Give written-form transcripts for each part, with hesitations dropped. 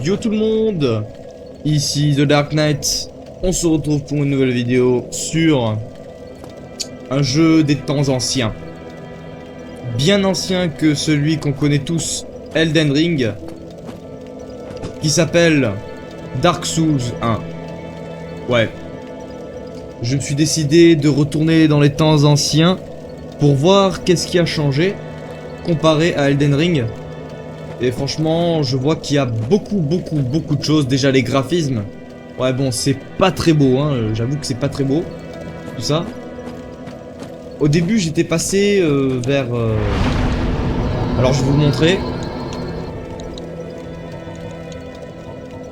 Yo tout le monde, ici The Dark Knight. On se retrouve pour une nouvelle vidéo sur un jeu des temps anciens. Bien ancien que celui qu'on connaît tous, Elden Ring, qui s'appelle Dark Souls 1. Ouais. Je me suis décidé de retourner dans les temps anciens pour voir qu'est-ce qui a changé comparé à Elden Ring. Et franchement, je vois qu'il y a beaucoup de choses. Déjà les graphismes. Ouais bon, c'est pas très beau, hein. J'avoue que c'est pas très beau. Tout ça. Au début, j'étais passé vers... Alors, je vais vous le montrer.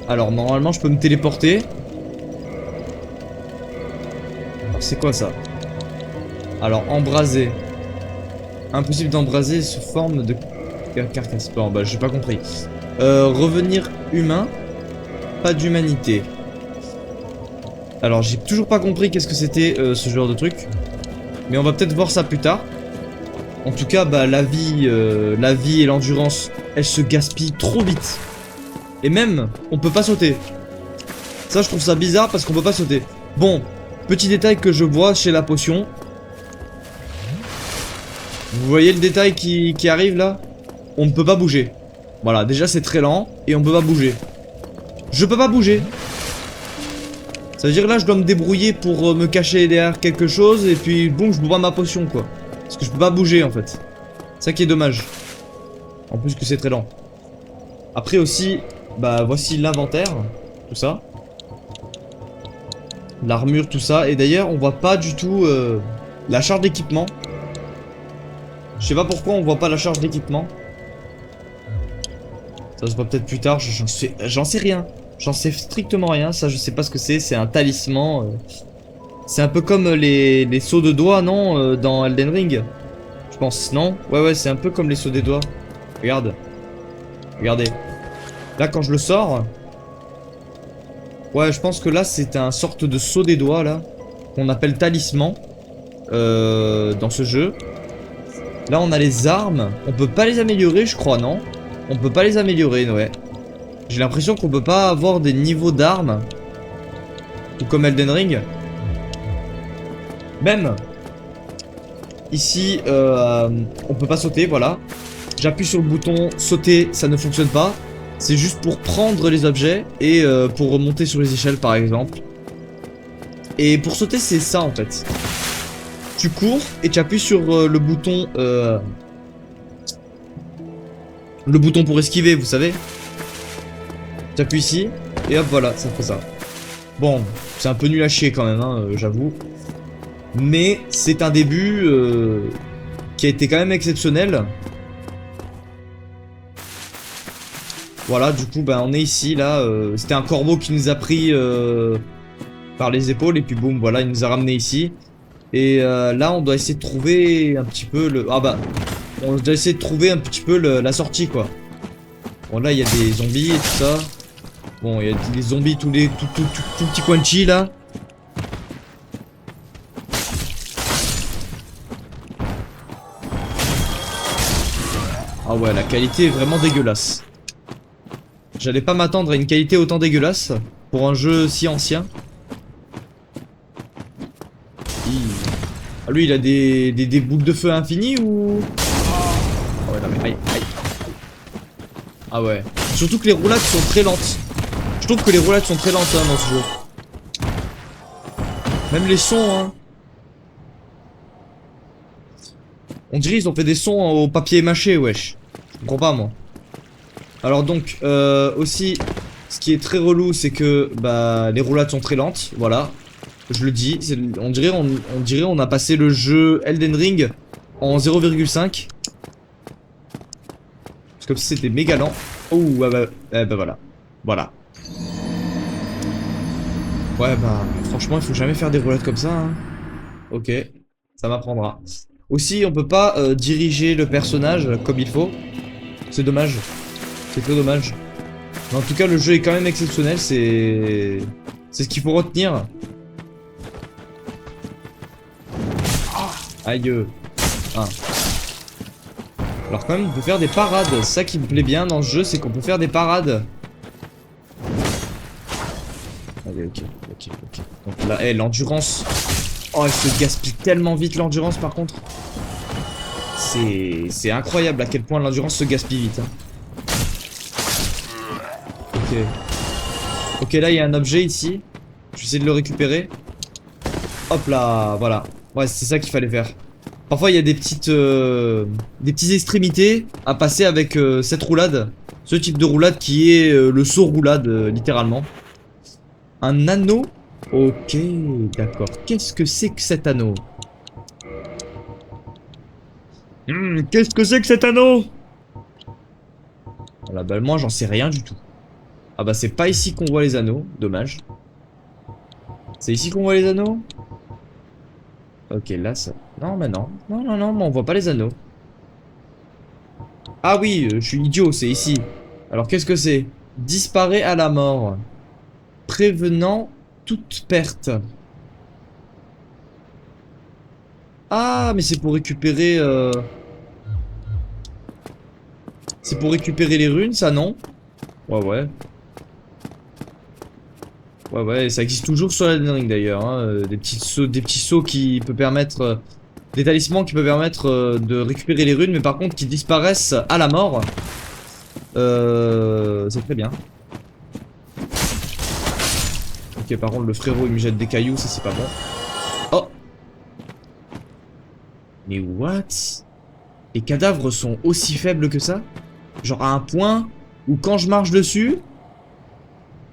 Alors, normalement, je peux me téléporter. C'est quoi ça? Alors, embraser. Impossible d'embraser sous forme de carcasse. Bon, bah, j'ai pas compris. Revenir humain. Pas d'humanité. Alors, j'ai toujours pas compris qu'est-ce que c'était ce genre de truc. Mais on va peut-être voir ça plus tard. En tout cas, bah, la vie et l'endurance, elles se gaspillent trop vite. Et même, on peut pas sauter. Ça, je trouve ça bizarre parce qu'on peut pas sauter. Bon, petit détail que je vois chez la potion. Vous voyez le détail qui arrive là? On ne peut pas bouger. Voilà, déjà c'est très lent et on peut pas bouger. Je peux pas bouger. Ça veut dire là je dois me débrouiller pour me cacher derrière quelque chose et puis boum, je bois ma potion quoi. Parce que je peux pas bouger en fait. C'est ça qui est dommage. En plus que c'est très lent. Après aussi, bah voici l'inventaire. Tout ça. L'armure, tout ça. Et d'ailleurs on voit pas du tout la charge d'équipement. Je sais pas pourquoi on voit pas la charge d'équipement. Ça se voit peut-être plus tard, j'en sais rien. J'en sais strictement rien, ça je sais pas ce que c'est un talisman. C'est un peu comme les sauts de doigts, non, dans Elden Ring. Je pense, non? Ouais, c'est un peu comme les sauts des doigts. Regarde. Regardez. Là, quand je le sors... Ouais, je pense que là, c'est un sorte de saut des doigts, là. Qu'on appelle talisman. Dans ce jeu. Là, on a les armes. On peut pas les améliorer, je crois, non? On peut pas les améliorer, ouais. J'ai l'impression qu'on peut pas avoir des niveaux d'armes. Tout comme Elden Ring. Même. Ici, on peut pas sauter, voilà. J'appuie sur le bouton sauter, ça ne fonctionne pas. C'est juste pour prendre les objets et pour remonter sur les échelles, par exemple. Et pour sauter, c'est ça, en fait. Tu cours et tu appuies sur le bouton... le bouton pour esquiver, vous savez. Tu appuies ici, et hop, voilà, ça fait ça. Bon, c'est un peu nul à chier quand même, hein, j'avoue. Mais c'est un début qui a été quand même exceptionnel. Voilà, du coup, bah, on est ici, là. C'était un corbeau qui nous a pris par les épaules, et puis boum, voilà, il nous a ramené ici. Et là, on doit essayer de trouver un petit peu le... Ah bah, on doit essayer de trouver un petit peu la sortie, quoi. Bon, là, il y a des zombies et tout ça. Bon, il y a des zombies tout petits quanchi, là. Ah ouais, la qualité est vraiment dégueulasse. J'allais pas m'attendre à une qualité autant dégueulasse pour un jeu si ancien. Ah, lui, il a des boules de feu infinies ou... Ah ouais, non mais aïe. Ah ouais. Surtout que les roulades sont très lentes. Je trouve que les roulades sont très lentes hein, dans ce jeu. Même les sons, hein. On dirait qu'ils ont fait des sons au papier mâché, wesh. Je comprends pas, moi. Alors donc, aussi, ce qui est très relou, c'est que bah, les roulades sont très lentes. Voilà. Je le dis. On dirait on a passé le jeu Elden Ring en 0,5. C'est comme si c'était méga lent. Oh, bah voilà. Voilà. Ouais, bah, franchement, il faut jamais faire des roulades comme ça, hein. Ok, ça m'apprendra. Aussi, on peut pas diriger le personnage comme il faut. C'est dommage. C'est très dommage. Mais en tout cas, le jeu est quand même exceptionnel, c'est ce qu'il faut retenir. Aïe. Ah. Alors quand même, on peut faire des parades. Ça qui me plaît bien dans ce jeu, c'est qu'on peut faire des parades. Allez, ok, ok, ok. Donc là, l'endurance. Oh, elle se gaspille tellement vite l'endurance par contre. C'est incroyable à quel point l'endurance se gaspille vite. Hein. Ok. Ok, là il y a un objet ici. Je vais essayer de le récupérer. Hop là, voilà. Ouais, c'est ça qu'il fallait faire. Parfois il y a des petites extrémités à passer avec cette roulade. Ce type de roulade qui est le saut roulade littéralement. Un anneau. Ok, d'accord. Qu'est-ce que c'est que cet anneau? Qu'est-ce que c'est que cet anneau? Voilà, bah moi j'en sais rien du tout. Ah bah c'est pas ici qu'on voit les anneaux, dommage. C'est ici qu'on voit les anneaux? Ok, là ça... Non, mais non. Non, non, non, mais on voit pas les anneaux. Ah oui, je suis idiot, c'est ici. Alors qu'est-ce que c'est? Disparaît à la mort. Prévenant toute perte. Ah, mais c'est pour récupérer... C'est pour récupérer les runes, ça, non? Ouais, ouais. Ouais, ouais, ça existe toujours sur Elden Ring d'ailleurs. Hein. Des petits sauts qui peuvent permettre... des talismans qui peuvent permettre de récupérer les runes, mais par contre qui disparaissent à la mort. C'est très bien. Ok, par contre, le frérot il me jette des cailloux, ça c'est pas bon. Oh! Mais what? Les cadavres sont aussi faibles que ça? Genre à un point où quand je marche dessus,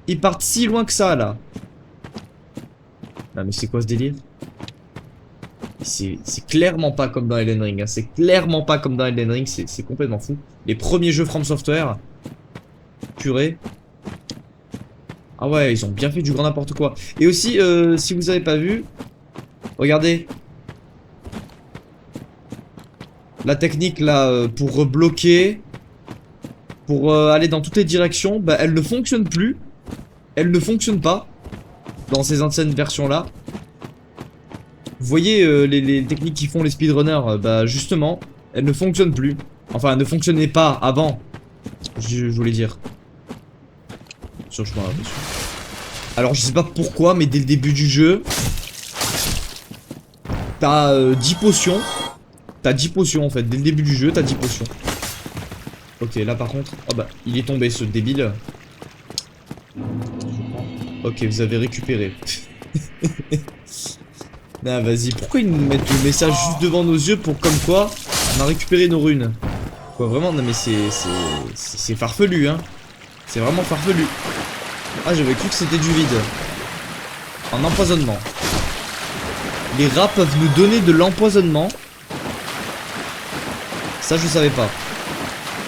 ils partent si loin que ça là. Non mais c'est quoi ce délire? C'est clairement pas comme dans Elden Ring, hein. C'est clairement pas comme dans Elden Ring, c'est complètement fou. Les premiers jeux From Software, purée. Ah ouais, ils ont bien fait du grand n'importe quoi. Et aussi, si vous avez pas vu, regardez. La technique là, pour bloquer, pour aller dans toutes les directions, bah elle ne fonctionne plus. Elle ne fonctionne pas dans ces anciennes versions là. Vous voyez les techniques qui font les speedrunners, bah justement, elles ne fonctionnent plus. Enfin, elles ne fonctionnaient pas avant. Je voulais dire. Sur le chemin, bien sûr. Alors, je sais pas pourquoi, mais dès le début du jeu, t'as 10 potions. T'as 10 potions en fait. Dès le début du jeu, t'as 10 potions. Ok, là par contre. Oh bah, il est tombé ce débile. Ok, vous avez récupéré. Non, vas-y, pourquoi ils nous mettent le message juste devant nos yeux pour comme quoi on a récupéré nos runes? Quoi, vraiment? Non, mais c'est farfelu, hein. C'est vraiment farfelu. Ah, j'avais cru que c'était du vide. En empoisonnement. Les rats peuvent nous donner de l'empoisonnement. Ça, je savais pas.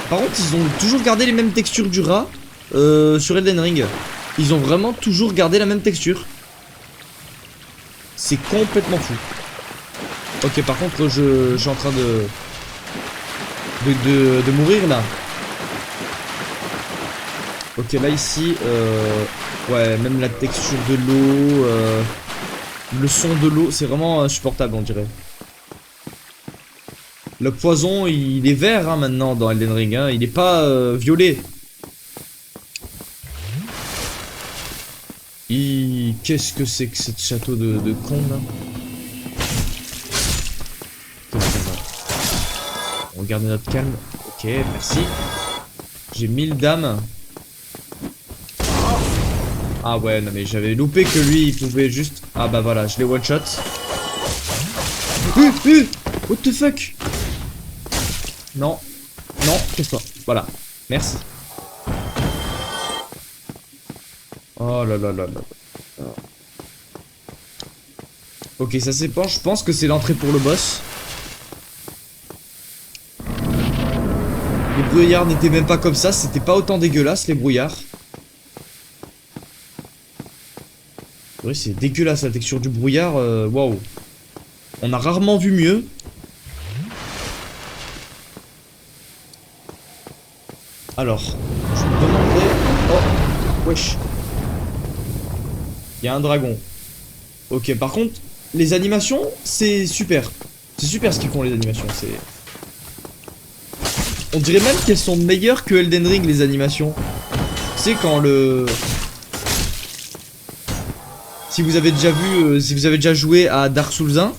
Par contre, ils ont toujours gardé les mêmes textures du rat sur Elden Ring. Ils ont vraiment toujours gardé la même texture. C'est complètement fou. Ok, par contre, je suis en train de mourir là. Ok, là ici, ouais, même la texture de l'eau, le son de l'eau, c'est vraiment insupportable, on dirait. Le poison, il est vert hein, maintenant dans Elden Ring, hein, il n'est pas violet. Qu'est-ce que c'est que ce château de con là? On garde notre calme. Ok, merci. J'ai 1000 dames. Ah ouais, non mais j'avais loupé que lui il pouvait juste... Ah bah voilà, je l'ai one shot. What the fuck? Non. Non, casse-toi. Voilà. Merci. Oh là là là là. Ok, ça s'épanche. Je pense que c'est l'entrée pour le boss. Les brouillards n'étaient même pas comme ça. C'était pas autant dégueulasse, les brouillards. Oui, c'est dégueulasse la texture du brouillard. Waouh. On a rarement vu mieux. Alors, je me demanderais... Oh, wesh. Il y a un dragon. Ok, par contre, les animations, c'est super. C'est super ce qu'ils font, les animations. C'est... On dirait même qu'elles sont meilleures que Elden Ring, les animations. Tu sais, quand le... Si vous avez déjà vu, si vous avez déjà joué à Dark Souls 1,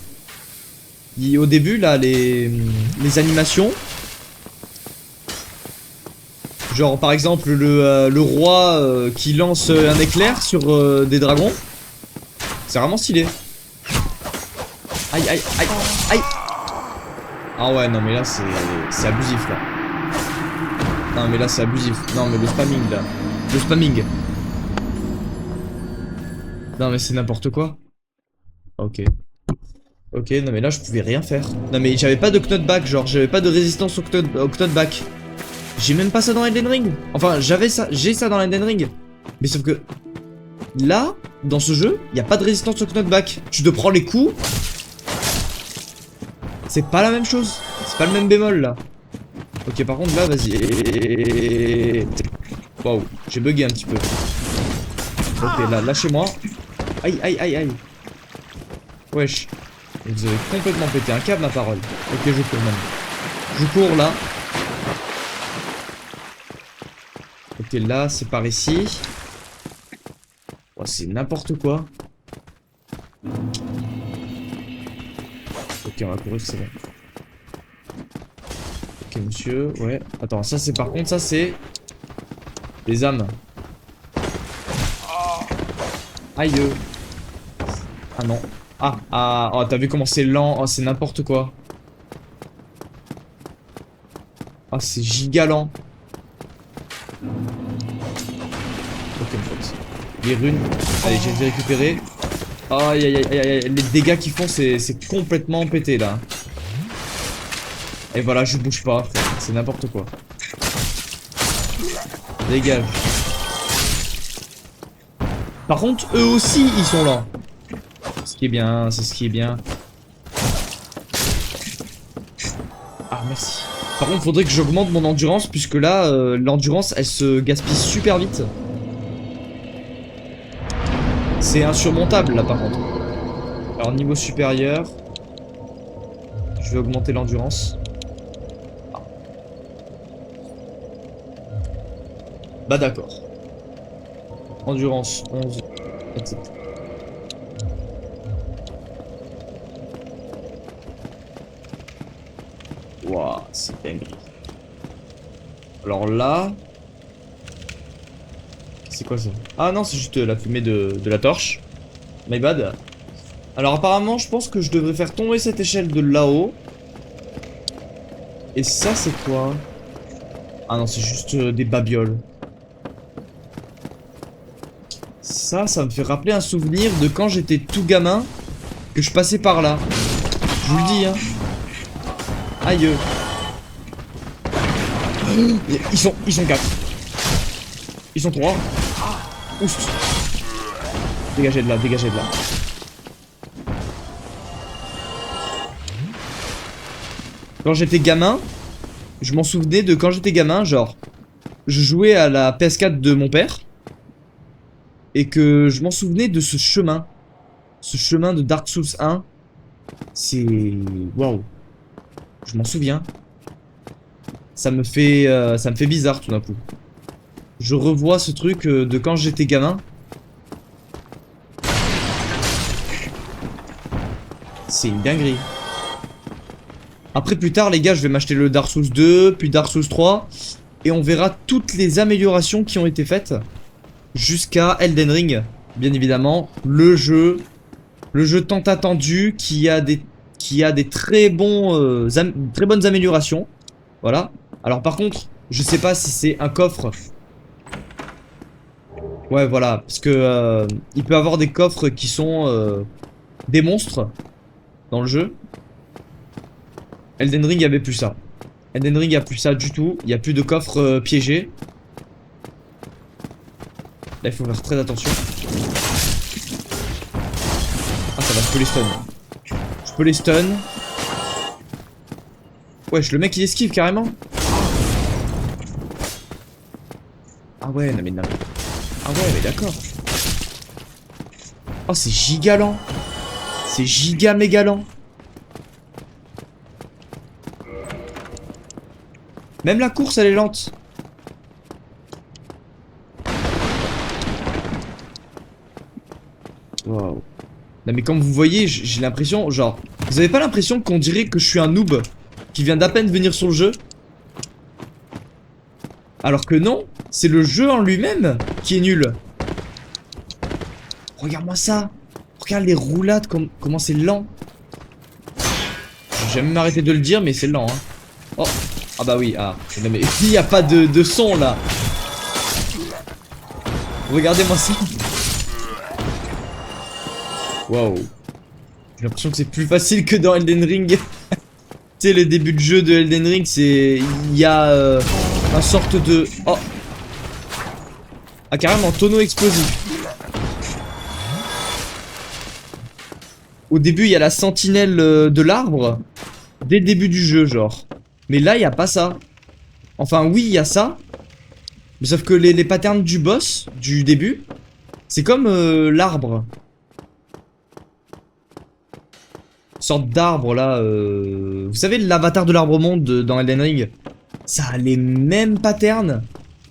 au début là, les animations. Genre par exemple le roi qui lance un éclair sur des dragons. C'est vraiment stylé. Aïe aïe aïe aïe. Ah ouais non mais là c'est abusif là. Non mais là c'est abusif. Non mais le spamming là. Le spamming. Non mais c'est n'importe quoi. Ok. Ok non mais là je pouvais rien faire. Non mais j'avais pas de knockback, genre j'avais pas de résistance au knockback. J'ai même pas ça dans Elden Ring. Enfin j'avais ça, j'ai ça dans Elden Ring. Mais sauf que là, dans ce jeu, il n'y a pas de résistance au knockback. Tu te prends les coups. C'est pas la même chose. C'est pas le même bémol là. Ok, par contre là, vas-y. Waouh, j'ai bugué un petit peu. Ok, là, lâchez-moi. Aïe, aïe, aïe, aïe. Wesh. Vous avez complètement pété un câble, ma parole. Ok, je cours même. Je cours là. Ok, là, c'est par ici. Oh, c'est n'importe quoi. Ok, on va courir, c'est bon. Ok, monsieur, ouais. Attends, ça c'est par contre, ça c'est... les âmes. Aïe. Ah non. Ah, oh, t'as vu comment c'est lent? Oh, c'est n'importe quoi. Ah, c'est giga lent. Ok, mon pote. Les runes. Allez, j'ai récupéré. Aïe, aïe, aïe, aïe, les dégâts qu'ils font, c'est complètement pété là. Et voilà, je bouge pas, c'est n'importe quoi. Dégage. Par contre, eux aussi, ils sont là. Ce qui est bien, c'est ce qui est bien. Ah, merci. Par contre, faudrait que j'augmente mon endurance, puisque là, l'endurance, elle se gaspille super vite. C'est insurmontable, là, par contre. Alors, niveau supérieur, je vais augmenter l'endurance. Bah d'accord. Endurance 11. Etc. Waouh, c'est dingue. Alors là... c'est quoi ça? Ah non, c'est juste la fumée de la torche. My bad. Alors apparemment, je pense que je devrais faire tomber cette échelle de là-haut. Et ça, c'est quoi? Ah non, c'est juste des babioles. Ça me fait rappeler un souvenir de quand j'étais tout gamin, que je passais par là. Je vous le dis, hein. Aïe. Ils sont 4. Ils sont 3. Ouf. Dégagez de là, dégagez de là. Quand j'étais gamin, je m'en souvenais de quand j'étais gamin, genre, je jouais à la PS4 de mon père. Et que je m'en souvenais de ce chemin. Ce chemin de Dark Souls 1. C'est... waouh. Je m'en souviens. Ça me fait bizarre tout d'un coup. Je revois ce truc de quand j'étais gamin. C'est une dinguerie. Après plus tard les gars, je vais m'acheter le Dark Souls 2, puis Dark Souls 3. Et on verra toutes les améliorations qui ont été faites. Jusqu'à Elden Ring, bien évidemment, le jeu tant attendu qui a des très bonnes améliorations. Voilà. Alors par contre, je sais pas si c'est un coffre. Ouais, voilà, parce que il peut avoir des coffres qui sont des monstres dans le jeu. Elden Ring, il y avait plus ça. Elden Ring, il n'y a plus ça du tout. Il n'y a plus de coffres piégés. Là, il faut faire très attention. Ah, ça va, je peux les stun. Je peux les stun. Wesh, le mec il esquive carrément. Ah ouais, non mais non. Ah ouais, mais d'accord. Oh, c'est giga lent. C'est giga méga lent. Même la course, elle est lente. Waouh. Non mais comme vous voyez, j'ai l'impression, genre... Vous avez pas l'impression qu'on dirait que je suis un noob qui vient d'à peine venir sur le jeu? Alors que non, c'est le jeu en lui-même qui est nul. Regarde-moi ça. Regarde les roulades, comment c'est lent. J'ai même arrêté de le dire, mais c'est lent. Hein. Oh, ah bah oui, ah. Non mais il n'y a pas de son là. Regardez-moi ça. Waouh. J'ai l'impression que c'est plus facile que dans Elden Ring. Tu sais, le début de jeu de Elden Ring, c'est... Il y a un sorte de... Oh. Ah, carrément, tonneau explosif. Au début, il y a la sentinelle de l'arbre. Dès le début du jeu, genre. Mais là, il n'y a pas ça. Enfin, oui, il y a ça. Mais sauf que les patterns du boss, du début, c'est comme l'arbre. Une sorte d'arbre, là. Vous savez, l'avatar de l'arbre monde dans Elden Ring, ça a les mêmes patterns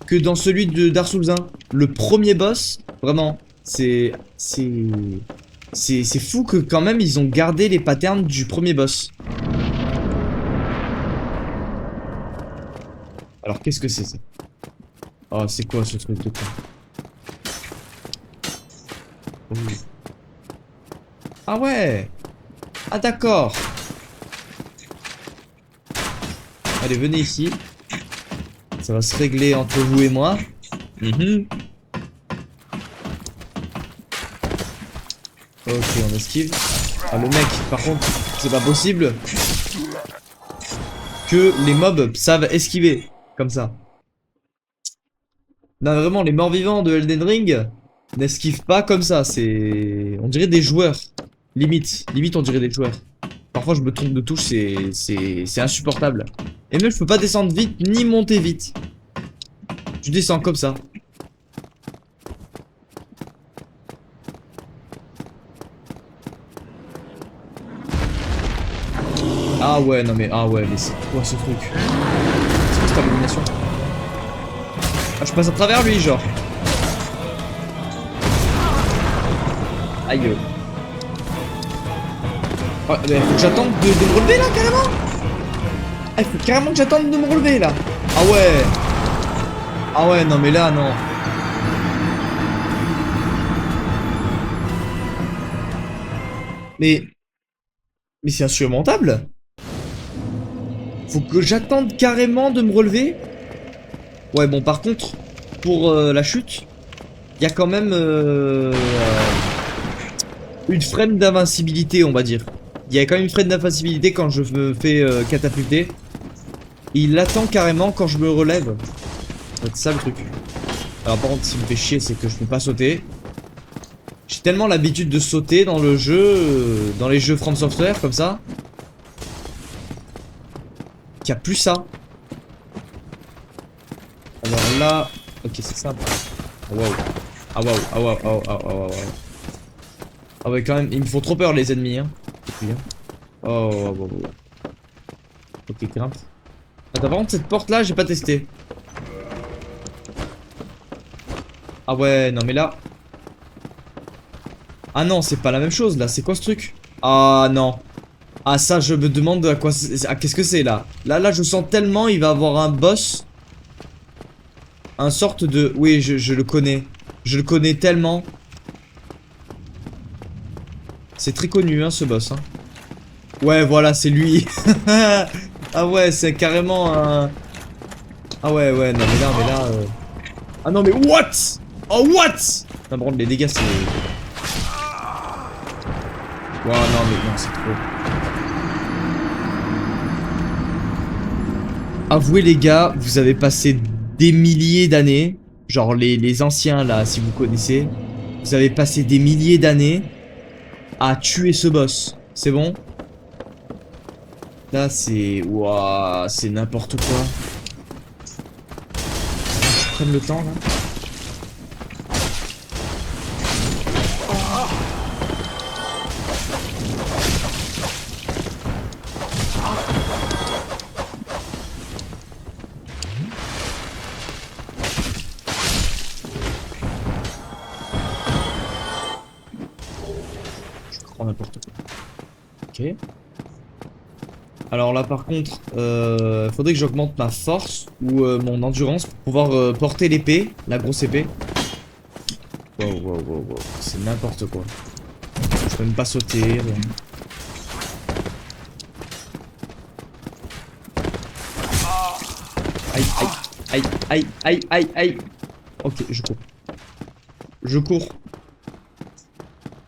que dans celui de Dark Souls 1. Le premier boss, vraiment, c'est fou que quand même ils ont gardé les patterns du premier boss. Alors qu'est-ce que c'est ça? Oh, c'est quoi ce truc de quoi? Oh. Ah ouais. Ah d'accord. Allez, venez ici. Ça va se régler entre vous et moi. Ok, on esquive. Ah, le mec, par contre, c'est pas possible que les mobs savent esquiver comme ça. Non, vraiment, les morts-vivants de Elden Ring n'esquivent pas comme ça. C'est... On dirait des joueurs. Limite, on dirait des joueurs. Parfois, je me trompe de touche, c'est insupportable. Et même, je peux pas descendre vite, ni monter vite. Je descends comme ça. Ah ouais, non mais, ah ouais, mais c'est quoi ce truc? C'est quoi cette abomination? Ah, je passe à travers lui, genre. Aïe. Oh, mais faut que j'attende de me relever là, carrément? Ah, faut carrément que j'attende de me relever là. Ah ouais. Ah ouais, non mais là, non. Mais c'est insurmontable. Faut que j'attende carrément de me relever. Ouais, bon, par contre, pour la chute, il y a quand même une frame d'invincibilité, on va dire. Il y a quand même une frame d'invincibilité quand je me fais catapulter. Il attend carrément quand je me relève. C'est ça le truc. Alors par contre, ce qui me fait chier, c'est que je peux pas sauter. J'ai tellement l'habitude de sauter dans le jeu, dans les jeux From Software, comme ça, qu'il n'y a plus ça. Alors là... Ok, c'est simple. Ah waouh. Ah waouh, ah waouh, ah waouh, ah waouh, ah waouh. Ah ouais, quand même, ils me font trop peur les ennemis, hein. Oh, oh, oh, oh. Ok, grimpe. Attends, par contre, cette porte-là, j'ai pas testé. Ah ouais, non mais là... Ah non, c'est pas la même chose, là. C'est quoi ce truc? Ah non. Ah ça, je me demande à quoi... qu'est-ce que c'est, là? Là, je sens tellement il va avoir un boss... Un sorte de... Oui, je le connais. Je le connais tellement. C'est très connu, hein, ce boss. Hein. Ouais, voilà, c'est lui. Ah ouais, c'est carrément un... Ah ouais, ouais, non, mais là... Ah non, mais what? Oh, what? Non, par contre, les dégâts, c'est... Wow, non, mais non, c'est trop... Avouez, les gars, vous avez passé des milliers d'années, genre les anciens, là, si vous connaissez, vous avez passé des milliers d'années à tuer ce boss. C'est bon? Là, c'est... Waouh, c'est n'importe quoi. Je prenne le temps, là. Oh, n'importe quoi. Ok. Alors là par contre, faudrait que j'augmente ma force ou mon endurance pour pouvoir porter l'épée, la grosse épée. Wow. C'est n'importe quoi. Je peux même pas sauter. Rien. Aïe. Ok, je cours. Je cours.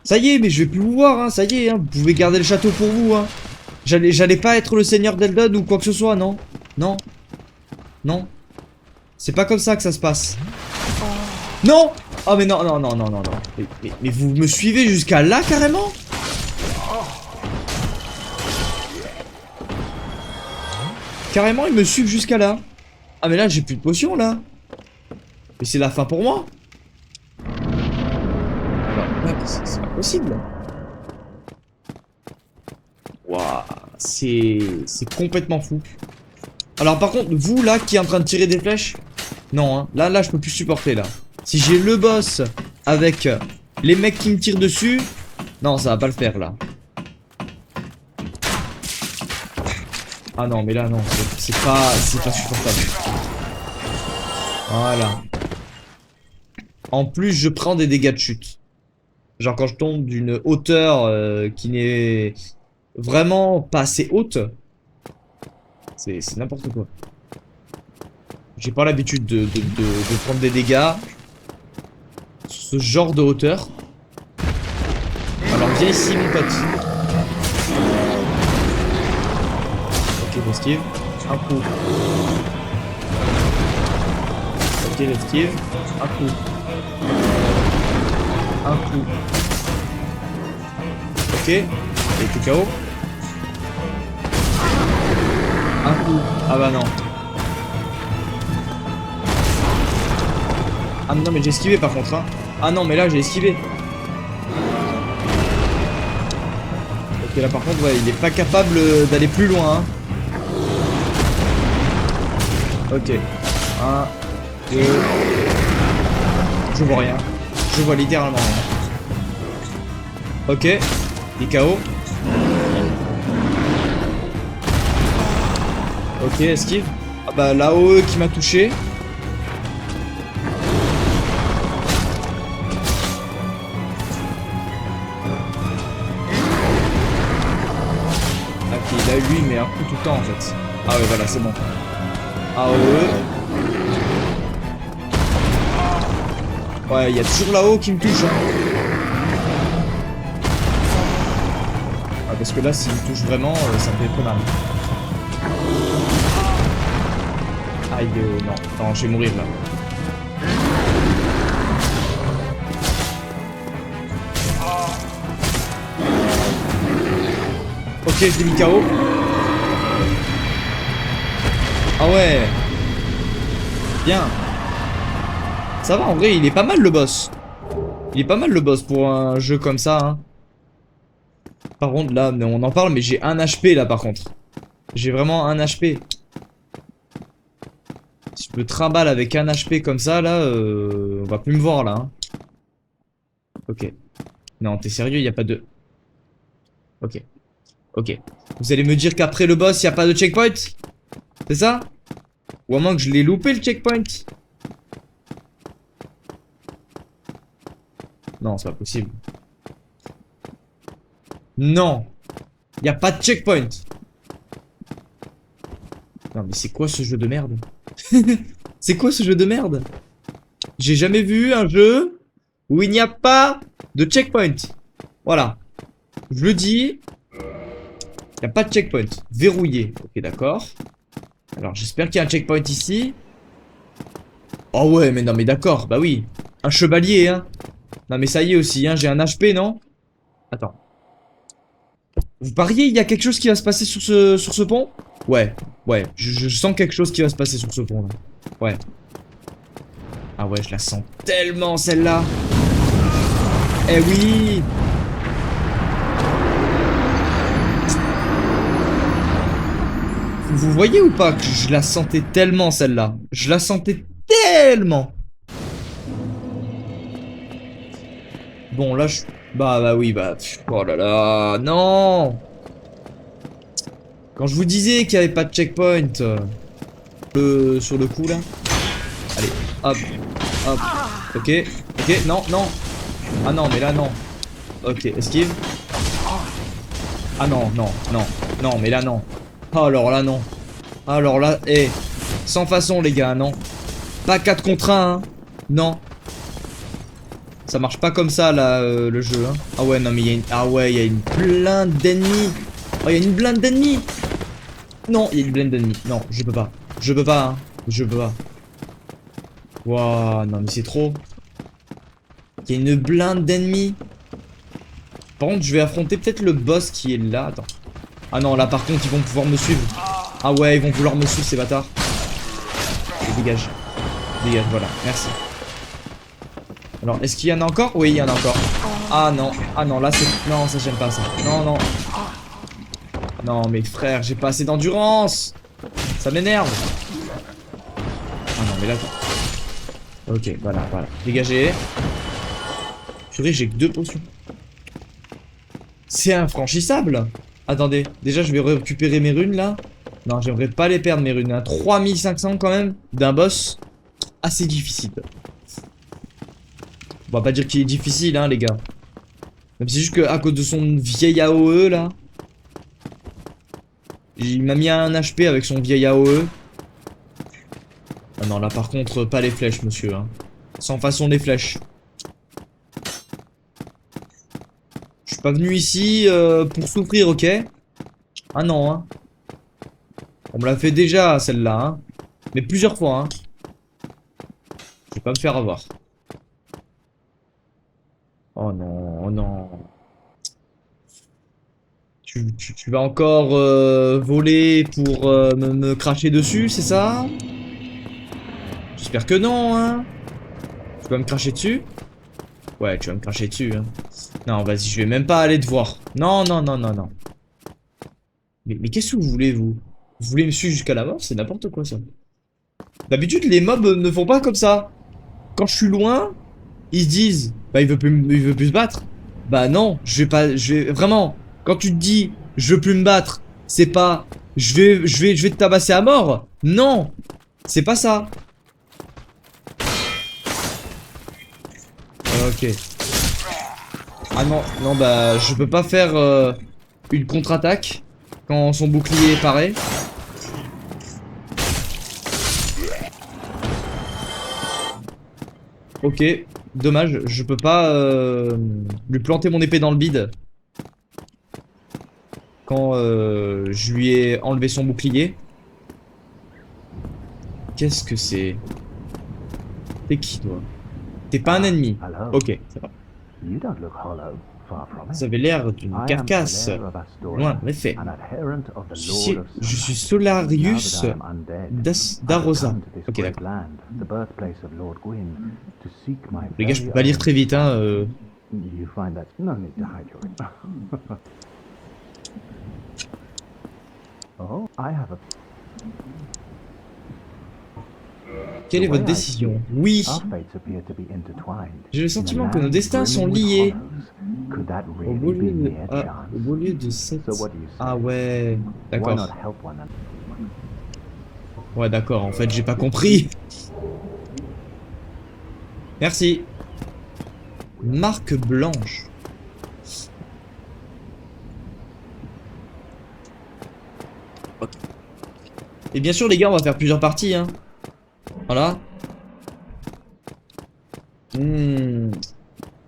Ça y est, mais je vais plus vous voir, hein, ça y est, hein. Vous pouvez garder le château pour vous, hein. J'allais pas être le seigneur d'Eldon ou quoi que ce soit, non. Non. Non. C'est pas comme ça que ça se passe. Non. Oh mais non. Mais vous me suivez jusqu'à là, carrément? Carrément, ils me suivent jusqu'à là. Ah mais là, j'ai plus de potions, là. Mais c'est la fin pour moi. C'est pas possible. Waouh, c'est complètement fou. Alors par contre, vous là qui est en train de tirer des flèches, non, hein, là je peux plus supporter là. Si j'ai le boss avec les mecs qui me tirent dessus, non, ça va pas le faire là. Ah non, mais là non, c'est pas supportable. Voilà. En plus, je prends des dégâts de chute. Genre quand je tombe d'une hauteur qui n'est vraiment pas assez haute. C'est n'importe quoi. J'ai pas l'habitude de prendre des dégâts sur ce genre de hauteur. Alors viens ici mon pote. Ok bon Steve. Un coup. Ok le Steve. Un coup. Un coup. Ok. Et t'es KO. Un coup. Ah bah non. Ah non mais j'ai esquivé par contre hein. Ah non mais là j'ai esquivé. Ok là par contre ouais il est pas capable d'aller plus loin hein. Ok. 1, 2. Je vois rien. Je vois littéralement rien. Ok. Il est KO. Ok, esquive. Ah bah la OE qui m'a touché. Ok, il a lui mais un coup tout le temps en fait. Ah ouais voilà c'est bon. AOE. Ouais, il y a toujours là-haut qui me touche. Hein. Ah, parce que là, s'il me touche vraiment, ça me fait trop mal. Aïe, non. Attends, je vais mourir là. Ok, je l'ai mis KO. Ah ouais. Bien. Ça va, en vrai, il est pas mal le boss. Il est pas mal le boss pour un jeu comme ça. Hein. Par contre, là, on en parle, mais j'ai 1 HP là par contre. J'ai vraiment 1 HP. Si je me trimballe avec 1 HP comme ça, là, on va plus me voir là. Hein. Ok. Non, t'es sérieux, il a pas de... Ok. Ok. Vous allez me dire qu'après le boss, il n'y a pas de checkpoint? C'est ça? Ou à moins que je l'ai loupé le checkpoint? Non, c'est pas possible. Non. Il n'y a pas de checkpoint. Non, mais c'est quoi ce jeu de merde? C'est quoi ce jeu de merde? J'ai jamais vu un jeu où il n'y a pas de checkpoint. Voilà. Je le dis. Il n'y a pas de checkpoint. Verrouillé. Ok, d'accord. Alors, j'espère qu'il y a un checkpoint ici. Oh ouais, mais non, mais d'accord. Bah oui. Un chevalier, hein. Non, mais ça y est aussi, hein. J'ai un HP, non? Attends. Vous pariez, il y a quelque chose qui va se passer sur ce pont? Ouais. Ouais. Je sens quelque chose qui va se passer sur ce pont, là. Ouais. Ah ouais, je la sens tellement, celle-là. Eh oui. Vous voyez ou pas que je la sentais tellement, celle-là? Je la sentais tellement. Bon, là, je... Bah oui, bah... Oh là là, non. Quand je vous disais qu'il n'y avait pas de checkpoint sur le coup, là. Allez, hop, hop. Ok, ok, non, non. Ah non, mais là, non. Ok, esquive. Ah non, non, non. Non, mais là, non. Ah, alors là, non. Alors là, sans façon, les gars, non. Pas 4 contre 1, hein. Non. Ça marche pas comme ça, là, le jeu, hein. Ah ouais, non, mais il y a une... Ah ouais, il y a une blinde d'ennemis. Oh, il y a une blinde d'ennemis. Non, il y a une blinde d'ennemis. Non, je peux pas. Je peux pas, hein. Je peux pas. Waouh, non, mais c'est trop. Il y a une blinde d'ennemis. Par contre, je vais affronter peut-être le boss qui est là. Attends. Ah non, là, par contre, ils vont pouvoir me suivre. Ah ouais, ils vont vouloir me suivre, ces bâtards. Et dégage. Dégage, voilà. Merci. Alors, est-ce qu'il y en a encore? Oui, il y en a encore. Ah non, là c'est... Non, ça j'aime pas ça. Non, non. Non, mais frère, j'ai pas assez d'endurance. Ça m'énerve. Ah non, mais là... Ok, voilà, voilà. Dégagez. Purée, j'ai que 2 potions. C'est infranchissable. Attendez, déjà je vais récupérer mes runes là. Non, j'aimerais pas les perdre mes runes. Hein. 3500 quand même, d'un boss. Assez difficile. On va pas dire qu'il est difficile, hein, les gars. Même si c'est juste qu'à cause de son vieil AOE, là. Il m'a mis un HP avec son vieil AOE. Ah non, là, par contre, pas les flèches, monsieur. Hein. Sans façon, les flèches. Je suis pas venu ici pour souffrir, ok? Ah non, hein. On me l'a fait déjà, celle-là, hein. Mais plusieurs fois, hein. Je vais pas me faire avoir. Oh non, oh non. Tu vas encore voler pour me cracher dessus, c'est ça? J'espère que non, hein. Tu vas me cracher dessus? Ouais, tu vas me cracher dessus, hein. Non, vas-y, je vais même pas aller te voir. Non, non, non, non, non. Mais qu'est-ce que vous voulez, vous? Vous voulez me suivre jusqu'à la mort? C'est n'importe quoi, ça. D'habitude, les mobs ne font pas comme ça. Quand je suis loin, ils se disent, bah, il veut plus se battre. Bah non, je vais pas, vraiment, quand tu te dis, je veux plus me battre, c'est pas, je vais te tabasser à mort. Non, c'est pas ça. Ok. Ah non, non, bah, je peux pas faire une contre-attaque quand son bouclier paraît. Ok, dommage, je peux pas lui planter mon épée dans le bide quand je lui ai enlevé son bouclier. Qu'est-ce que c'est? T'es qui, toi? T'es pas un ennemi. Ok, ça va. Ça avait l'air d'une carcasse. Loin, en effet. Je suis Solarius d'Arosa. Ok, d'accord. Les gars, je peux pas lire très vite, hein. Quelle est votre décision? Oui. J'ai le sentiment que nos destins sont liés. Au beau lieu de cette... Ah ouais, d'accord. Ouais, d'accord, en fait, j'ai pas compris. Merci. Marque blanche. Ok. Et bien sûr, les gars, on va faire plusieurs parties, hein. Voilà.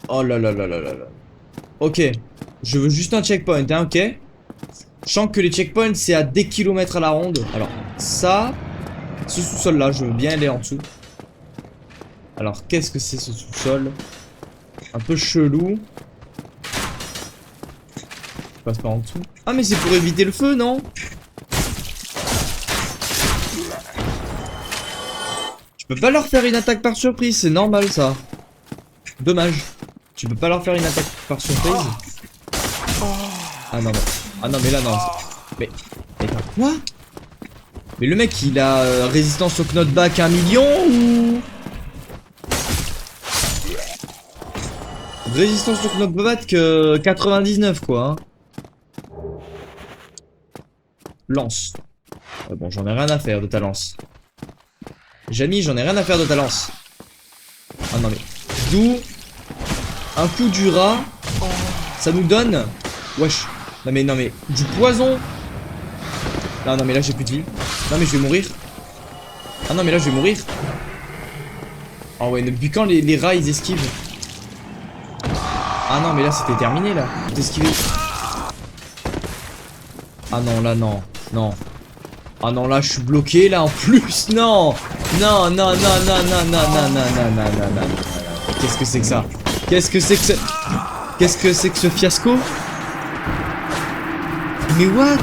Oh là là là là là là. Ok. Je veux juste un checkpoint, hein, ok. Je sens que les checkpoints, c'est à des kilomètres à la ronde. Alors, ça... Ce sous-sol là, je veux bien aller en dessous. Alors, qu'est-ce que c'est ce sous-sol? Un peu chelou. Je passe par en dessous. Ah, mais c'est pour éviter le feu, non? Tu peux pas leur faire une attaque par surprise, c'est normal ça. Dommage. Tu peux pas leur faire une attaque par surprise. Ah non, mais, ah non, mais là non. Mais t'as quoi? Mais le mec il a résistance au knockback 1 million ou... Résistance sur knockback que 99 quoi. Hein. Lance. Bon, j'en ai rien à faire de ta lance. Jamy, j'en ai rien à faire de ta lance. Ah non mais. D'où un coup du rat. Ça nous donne. Wesh. Non mais. Du poison. Non mais là j'ai plus de vie. Non mais je vais mourir. Ah non mais là je vais mourir. Ah ouais, depuis quand les rats ils esquivent? Ah non mais là c'était terminé là. J'ai esquivé. Ah non là non. Non. Ah non là je suis bloqué là en plus. Non. Non. Qu'est-ce que c'est que ça? Qu'est-ce que c'est que ce... Qu'est-ce que c'est que ce fiasco? Mais what?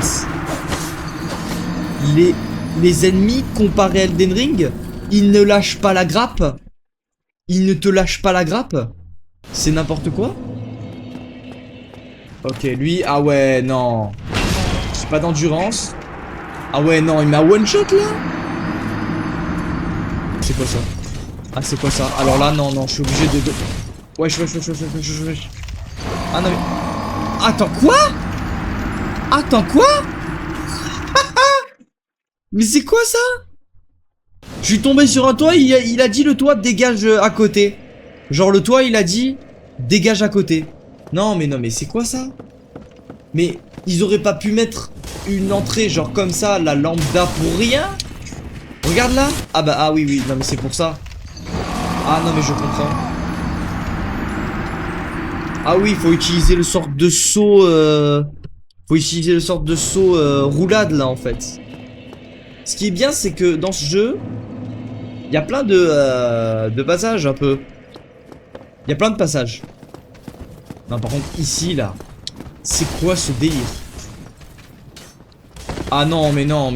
Les ennemis comparés à Elden Ring, ils ne lâchent pas la grappe. Ils ne te lâchent pas la grappe. C'est n'importe quoi. Ok, lui, ah ouais, non. J'ai pas d'endurance. Ah ouais, non, il m'a one shot là. C'est quoi ça? Ah, c'est quoi ça? Alors là, non, je suis obligé de... Wesh. Ah non mais... Attends, quoi? Attends, quoi? Mais c'est quoi ça? Je suis tombé sur un toit, il a dit le toit dégage à côté. Genre le toit il a dit dégage à côté. Non mais c'est quoi ça? Mais ils auraient pas pu mettre une entrée genre comme ça, la lambda pour rien? Regarde là. Ah bah ah oui, non mais c'est pour ça. Ah non mais je comprends. Ah oui, faut utiliser le sort de saut faut utiliser le sort de saut roulade là en fait. Ce qui est bien, c'est que dans ce jeu, il y a plein de passages un peu. Il y a plein de passages. Non, par contre, ici, là, c'est quoi ce délire? Ah non, mais non.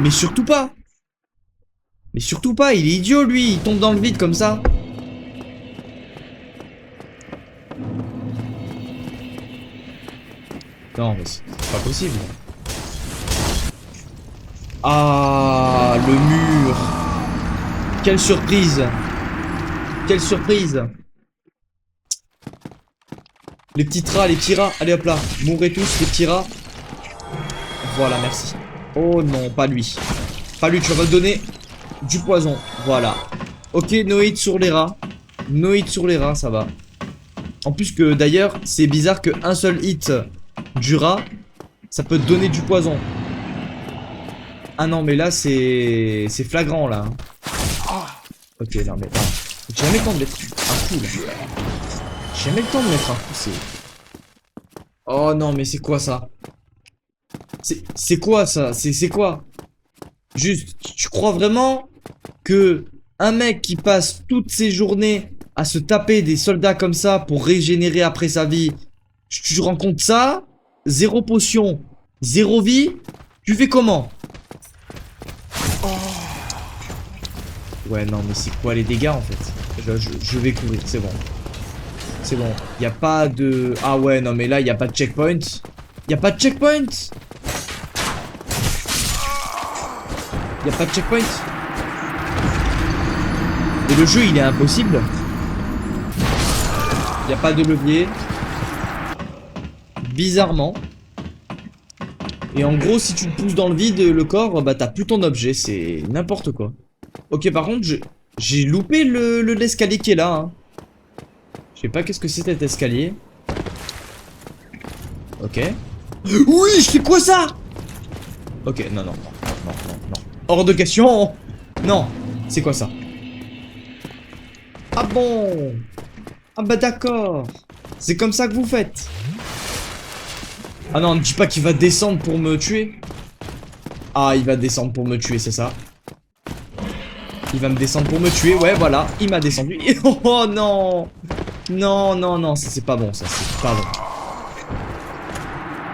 Mais surtout pas. Mais surtout pas, il est idiot, lui. Il tombe dans le vide comme ça. Non, mais c'est pas possible. Ah, le mur. Quelle surprise. Quelle surprise. Les petits rats, allez hop là. Mourrez tous, les petits rats. Voilà, merci. Oh non, pas lui. Pas lui, tu vas me donner du poison. Voilà. Ok, no hit sur les rats. No hit sur les rats, ça va. En plus que d'ailleurs, c'est bizarre qu'un seul hit du rat, ça peut te donner du poison. Ah non, mais là, c'est flagrant, là. Ok, non, mais... J'ai jamais le temps de mettre un coup, là. J'ai jamais le temps de mettre un coup, c'est... Oh non, mais c'est quoi, ça? C'est quoi, ça? C'est quoi? Juste, tu crois vraiment que un mec qui passe toutes ses journées à se taper des soldats comme ça pour régénérer après sa vie, tu rends compte ça? Zéro potion, zéro vie, tu fais comment? Ouais, non, mais c'est quoi les dégâts en fait? Je vais courir, c'est bon. C'est bon, y a pas de... Ah ouais, non, mais là, y a pas de checkpoint. Y a pas de checkpoint. Y a pas de checkpoint. Et le jeu, il est impossible. Y a pas de levier. Bizarrement. Et en gros, si tu te pousses dans le vide, le corps, bah t'as plus ton objet. C'est n'importe quoi. Ok, par contre, j'ai loupé l'escalier qui est là. Hein. Je sais pas qu'est-ce que c'est cet escalier. Ok. Oui, je fais quoi ça? Ok, non. Hors de question. Non, c'est quoi ça? Ah bon? Ah bah d'accord. C'est comme ça que vous faites. Ah non, ne dis pas qu'il va descendre pour me tuer. Ah, il va descendre pour me tuer, c'est ça. Il va me descendre pour me tuer, ouais, voilà. Il m'a descendu. Oh non. Non, ça c'est pas bon, ça c'est pas bon.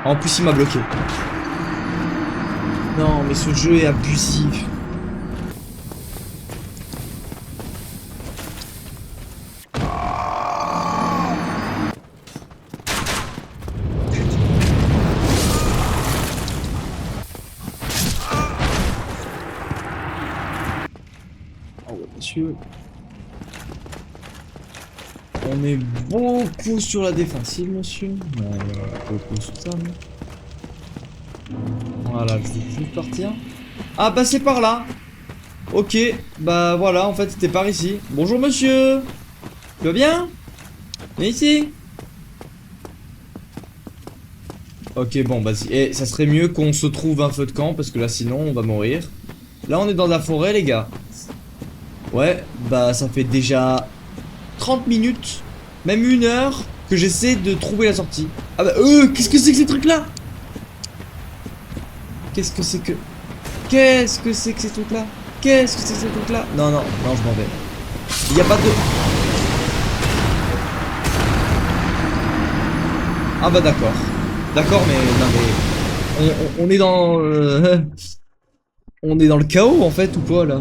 En plus, il m'a bloqué. Non, mais ce jeu est abusif. monsieur. On est beaucoup sur la défensive, monsieur. Beaucoup sur ça, mais... Voilà, je vais juste partir. Ah bah c'est par là. Ok, bah voilà, en fait c'était par ici. Bonjour monsieur. Tu vas bien? Viens ici. Ok, bon bah et ça serait mieux qu'on se trouve un feu de camp parce que là sinon on va mourir. Là on est dans la forêt les gars. Ouais, bah ça fait déjà 30 minutes, même 1 heure que j'essaie de trouver la sortie. Ah bah qu'est-ce que c'est que ces trucs là? Qu'est-ce que c'est que... Qu'est-ce que c'est que ces trucs là? Qu'est-ce que c'est que ces trucs là? Non, non, non, je m'en vais. Il n'y a pas de... Ah bah d'accord. D'accord, mais... Non mais... On est dans... on est dans le chaos en fait ou quoi là?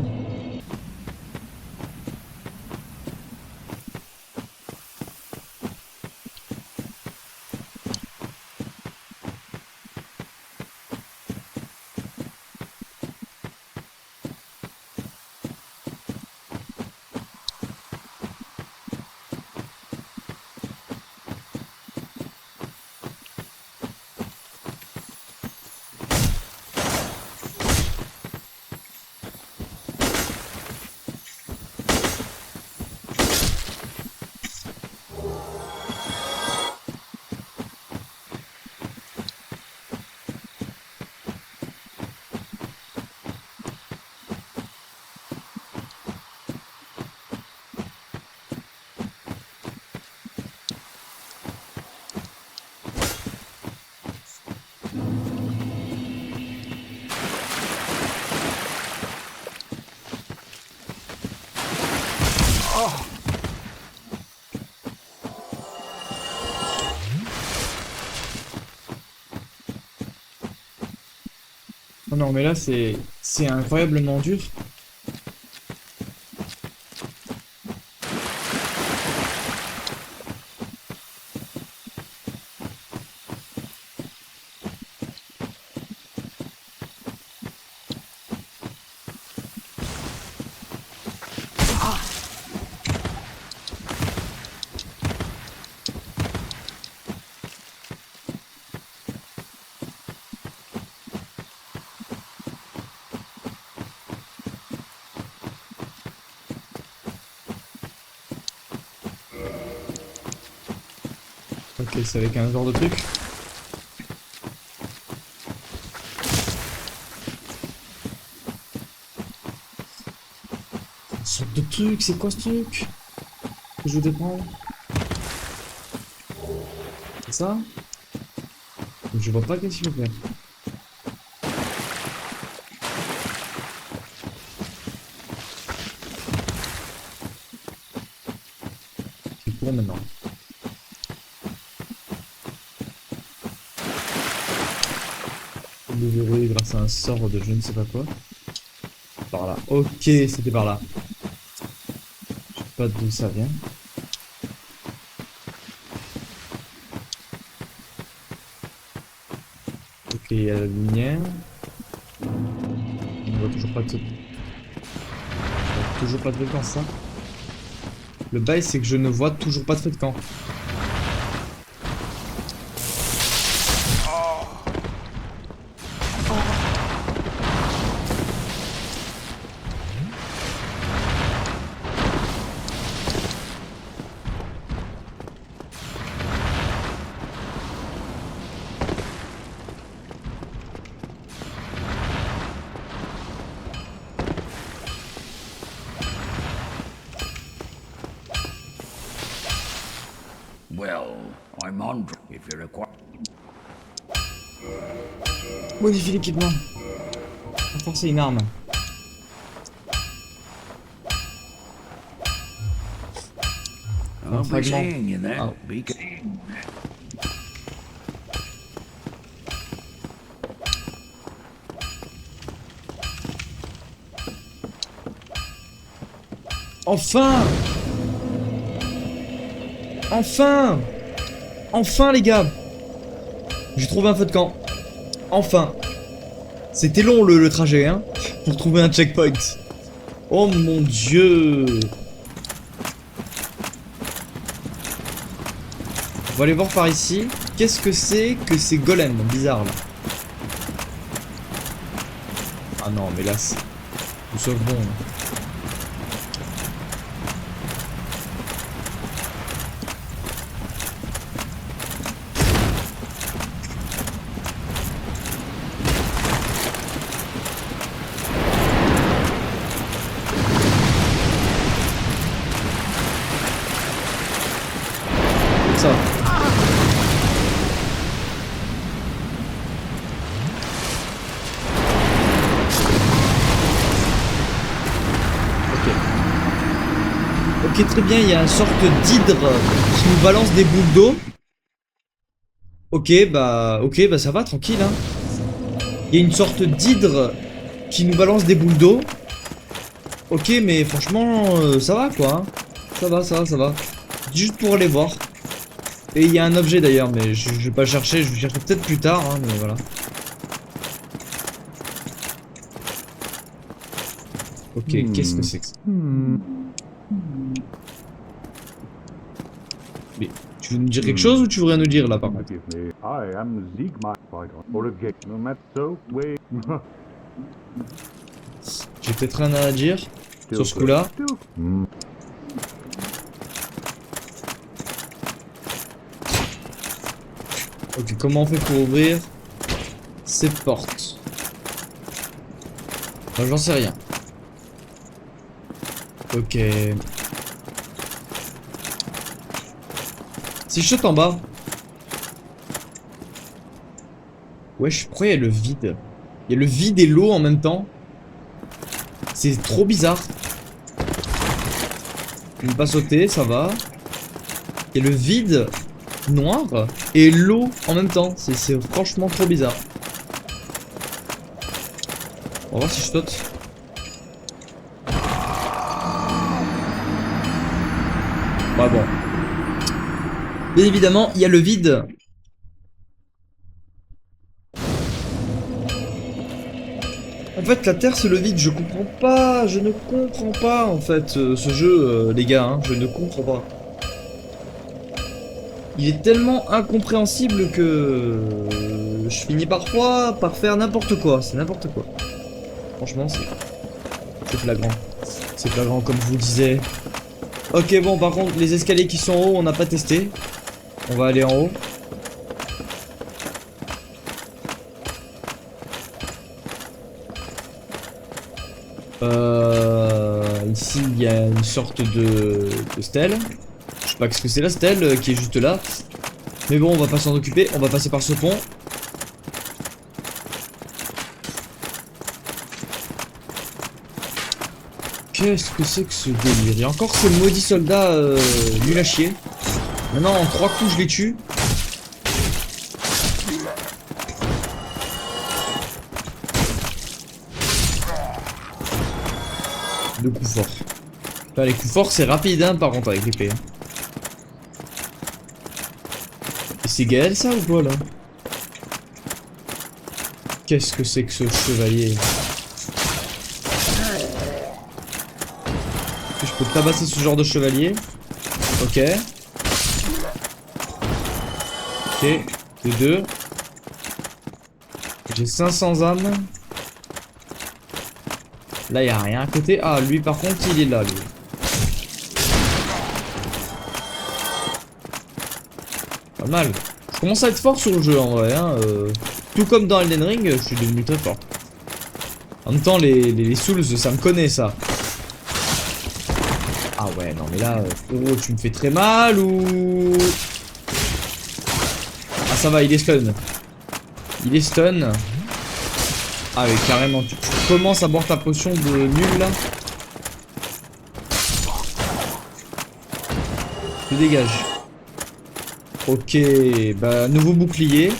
Oh non mais là c'est incroyablement dur. Ok, c'est avec un genre de truc. Une sorte de truc, c'est quoi ce truc que je veux prendre? C'est ça? Je vois pas qu'est-ce qu'il faut faire. C'est pour maintenant. Le verrouiller grâce à un sort de je ne sais pas quoi. Par là. Ok, c'était par là. Je sais pas d'où ça vient. Ok, il y a la lumière. On voit toujours pas de... Toujours pas de feu de camp, ça. Le bail, c'est que je ne vois toujours pas de feu de camp. Well, I'm on if you require. Modifie l'équipement. Renforcer une arme. Un I'll be fragment. seeing you then. Oh. Be Enfin! Enfin! Enfin les gars! J'ai trouvé un feu de camp. Enfin! C'était long le trajet hein, pour trouver un checkpoint. Oh mon dieu. On va aller voir par ici. Qu'est-ce que c'est que ces golems bizarres là? Ah non, mais là c'est tout sauf bon. Là. Ça. Ok, très bien, il y a une sorte d'hydre qui nous balance des boules d'eau. Ok, bah ça va, tranquille. Hein. Il y a une sorte d'hydre qui nous balance des boules d'eau. Ok, mais franchement, ça va quoi. Hein. Ça va, ça va, ça va. Juste pour aller voir. Et il y a un objet d'ailleurs, mais je vais pas le chercher, je vais le chercher peut-être plus tard, hein, mais voilà. Ok, qu'est-ce que c'est que ça? Mais tu veux nous dire quelque chose ou tu veux rien nous dire là par contre? I am Siegmeier or a gate. No matter so way. J'ai peut-être rien à dire sur ce coup-là. Ok, comment on fait pour ouvrir ces portes? Bah, j'en sais rien. Ok. Si je saute en bas. Wesh, pourquoi il y a le vide? Il y a le vide et l'eau en même temps. C'est trop bizarre. Je ne vais pas sauter, ça va. Il y a le vide noir et l'eau en même temps. C'est franchement trop bizarre. On va voir si je saute. Bah bon. Bien évidemment, il y a le vide. En fait, la Terre, c'est le vide. Je comprends pas. Je ne comprends pas, en fait, ce jeu, les gars. Hein, je ne comprends pas. Il est tellement incompréhensible que je finis parfois par faire n'importe quoi. C'est n'importe quoi. Franchement, c'est flagrant. C'est flagrant, comme je vous disais. Ok, bon, par contre, les escaliers qui sont en haut, on n'a pas testé. On va aller en haut. Ici, il y a une sorte de stèle. Je sais pas ce que c'est la stèle qui est juste là. Mais bon, on va pas s'en occuper. On va passer par ce pont. Qu'est-ce que c'est que ce délire? Il y a encore ce maudit soldat nul à chier. Maintenant, en 3 coups, je les tue. Deux coups forts. Enfin, les coups forts, c'est rapide, hein, par contre, avec l'épée. Hein. Et c'est Gaël, ça, ou quoi, là? Qu'est-ce que c'est que ce chevalier? Je peux tabasser ce genre de chevalier. Ok. Ok. Les deux. J'ai 500 âmes. Là, il n'y a rien à côté. Ah, lui, par contre, il est là, lui. Pas mal. Je commence à être fort sur le jeu, en vrai. Hein. Tout comme dans Elden Ring, je suis devenu très fort. En même temps, les Souls, ça me connaît, ça. Ah ouais, non, mais là, frérot, tu me fais très mal, ou... Ah, ça va, il est stun. Il est stun. Ah oui, carrément, tu commences à boire ta potion de nul là. Je dégage. Ok, bah nouveau bouclier.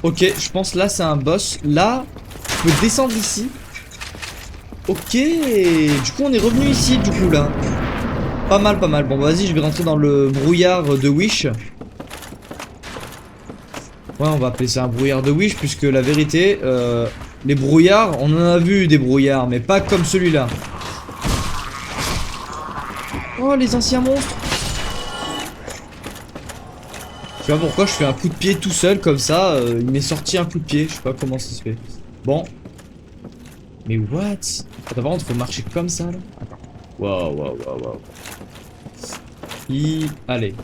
Ok, je pense là c'est un boss. Là, je peux descendre ici. Ok, du coup on est revenu ici du coup là. Pas mal, pas mal. Bon, vas-y, je vais rentrer dans le brouillard de Wish. Ouais, on va appeler ça un brouillard de Wish, puisque la vérité, les brouillards, on en a vu des brouillards, mais pas comme celui-là. Oh, les anciens monstres. Je sais pas pourquoi je fais un coup de pied tout seul, comme ça, il m'est sorti un coup de pied, je sais pas comment ça se fait. Bon. Mais what? Attends, par contre, faut marcher comme ça, là. Attends. Waouh. Allez.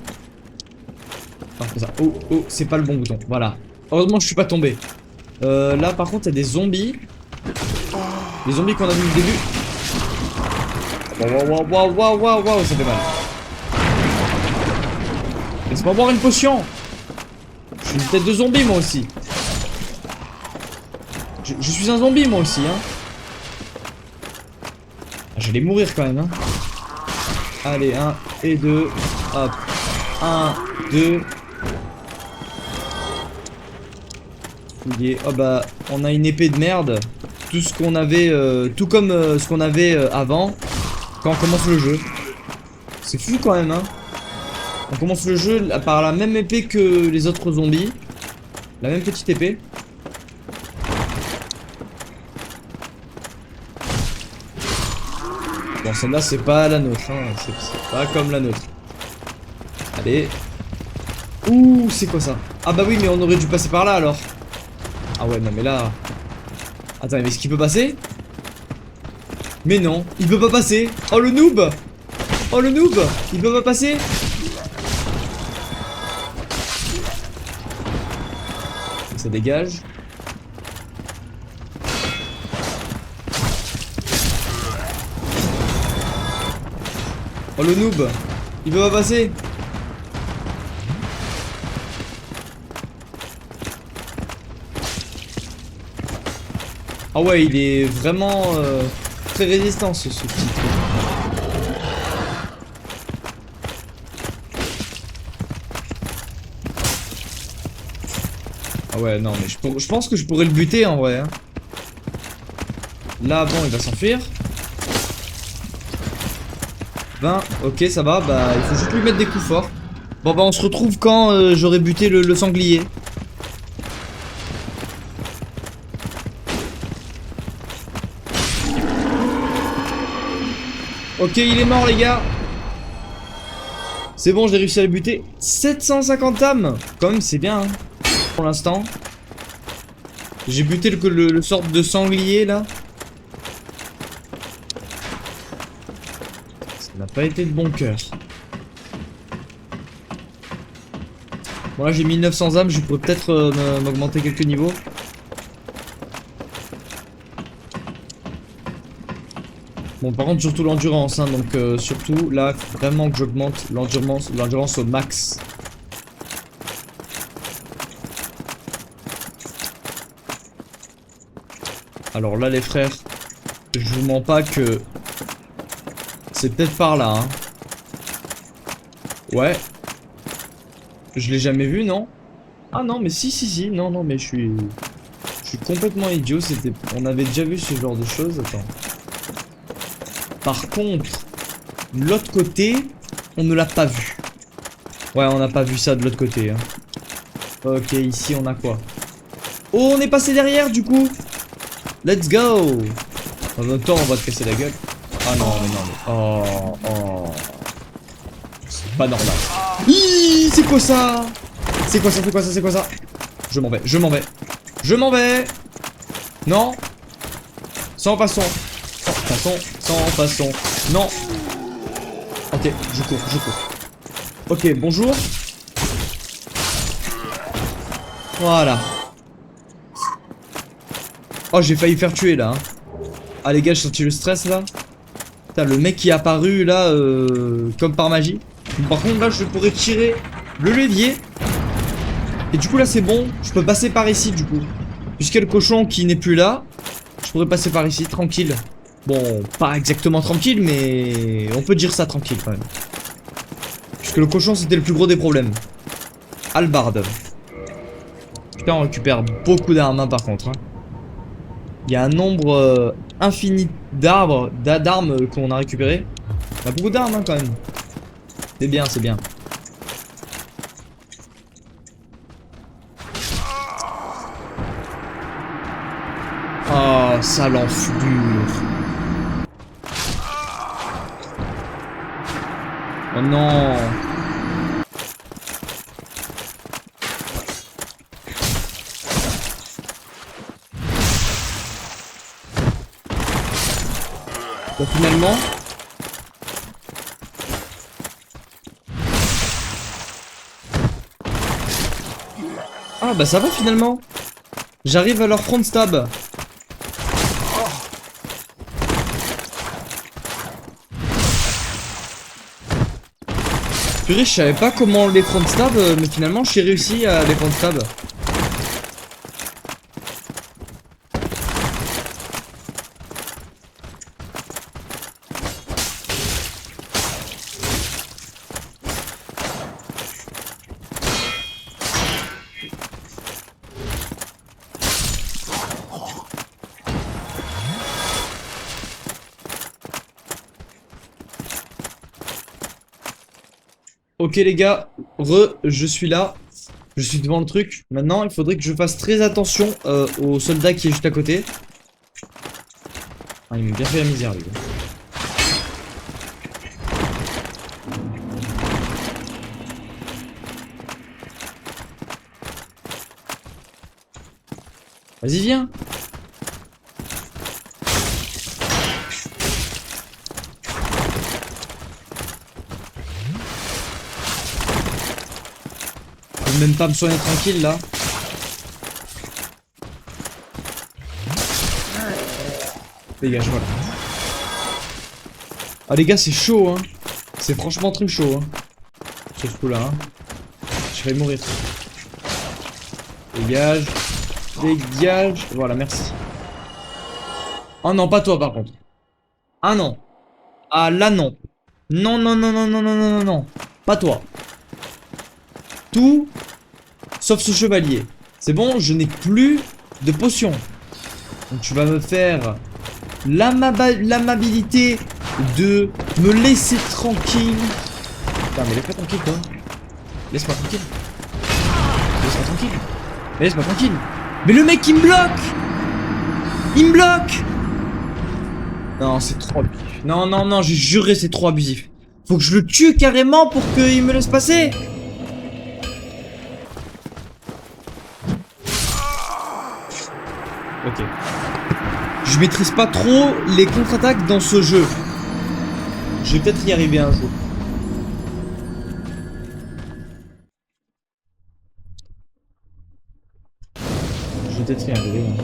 Ça. Oh, c'est pas le bon bouton. Voilà. Heureusement, je suis pas tombé. Là, par contre, il y a des zombies. Les zombies qu'on a vu au début. Waouh, ça fait mal. Laisse-moi boire une potion. Je suis une tête de zombie, moi aussi. Je suis un zombie, moi aussi, hein. J'allais mourir quand même, hein. Allez, 1 et 2. Hop. 1, 2. Oh bah, on a une épée de merde. Tout ce qu'on avait, tout comme ce qu'on avait avant quand on commence le jeu. C'est fou quand même, hein. On commence le jeu par la même épée que les autres zombies. La même petite épée. Bon, celle-là, c'est pas la nôtre, hein. C'est pas comme la nôtre. Allez. Ouh, c'est quoi ça? Ah bah oui, mais on aurait dû passer par là alors. Ah ouais, non mais là... Attends, mais est-ce qu'il peut passer? Mais non, il peut pas passer. Oh le noob! Oh le noob! Il peut pas passer? Ça dégage. Oh le noob! Il peut pas passer? Ah ouais, il est vraiment très résistant ce petit truc. Ah ouais, non mais je pense que je pourrais le buter en vrai, hein. Là, bon, il va s'enfuir. 20, ok, ça va, bah il faut juste lui mettre des coups forts. Bon bah on se retrouve quand j'aurai buté le sanglier. Ok, il est mort les gars. C'est bon, j'ai réussi à le buter. 750 âmes. Quand même, c'est bien, hein. Pour l'instant. J'ai buté le sorte de sanglier là. Ça n'a pas été de bon cœur. Bon là j'ai 1900 âmes, je pourrais peut-être m'augmenter quelques niveaux. Bon par contre surtout l'endurance, hein, donc surtout là vraiment que j'augmente l'endurance au max. Alors là les frères, je vous mens pas que c'est peut-être par là, hein. Ouais. Je l'ai jamais vu, non? Ah non mais si, non mais je suis complètement idiot, on avait déjà vu ce genre de choses, attends. Par contre, de l'autre côté, on ne l'a pas vu. Ouais, on n'a pas vu ça de l'autre côté, hein. Ok, ici on a quoi? Oh, on est passé derrière du coup. Let's go. En même temps, on va te casser la gueule. Ah non, mais non, mais... Oh. C'est pas normal. C'est quoi ça? C'est quoi ça? Je m'en vais. Non. Sans façon. Non. Ok, je cours. Ok, bonjour. Voilà. Oh, j'ai failli faire tuer là, hein. Ah les gars, j'ai senti le stress là. Putain, le mec qui est apparu là comme par magie. Par contre là je pourrais tirer le levier. Et du coup là c'est bon, je peux passer par ici du coup. Puisqu'il y a le cochon qui n'est plus là, je pourrais passer par ici tranquille. Bon, pas exactement tranquille, mais on peut dire ça tranquille quand même. Puisque le cochon c'était le plus gros des problèmes. Hallebarde. Putain, on récupère beaucoup d'armes, hein, par contre, hein. Il y a un nombre infini d'armes qu'on a récupéré. Il y a beaucoup d'armes, hein, quand même. C'est bien. Oh, sale enflure. Oh non. Bon, finalement... Ah bah ça va finalement. J'arrive à leur front stab. Purée, je savais pas comment les front stab, mais finalement j'ai réussi à les front stab. Ok les gars, je suis là. Je suis devant le truc. Maintenant, il faudrait que je fasse très attention au soldat qui est juste à côté. Ah, il m'a bien fait la misère, lui. Vas-y, viens. Je peux même pas me soigner tranquille, là. Dégage, voilà. Ah les gars, c'est chaud, hein. C'est franchement très chaud, hein. Sur ce coup-là, hein. Je vais mourir. Dégage. Dégage. Voilà, merci. Oh non, pas toi, par contre. Ah non. Ah là, non. Non, non, non, non, non, non, non, non, non. Pas toi. Tout sauf ce chevalier. C'est bon, je n'ai plus de potions. Donc tu vas me faire l'amabilité de me laisser tranquille. Putain, mais laisse-moi tranquille, toi. Laisse-moi tranquille. Laisse-moi tranquille. Mais laisse-moi tranquille. Mais le mec, il me bloque. Il me bloque. Non, c'est trop abusif. Non, non, non, j'ai juré, c'est trop abusif. Faut que je le tue carrément pour qu'il me laisse passer. Ok. Je maîtrise pas trop les contre-attaques dans ce jeu. Je vais peut-être y arriver un jour. Je vais peut-être y arriver. Hein.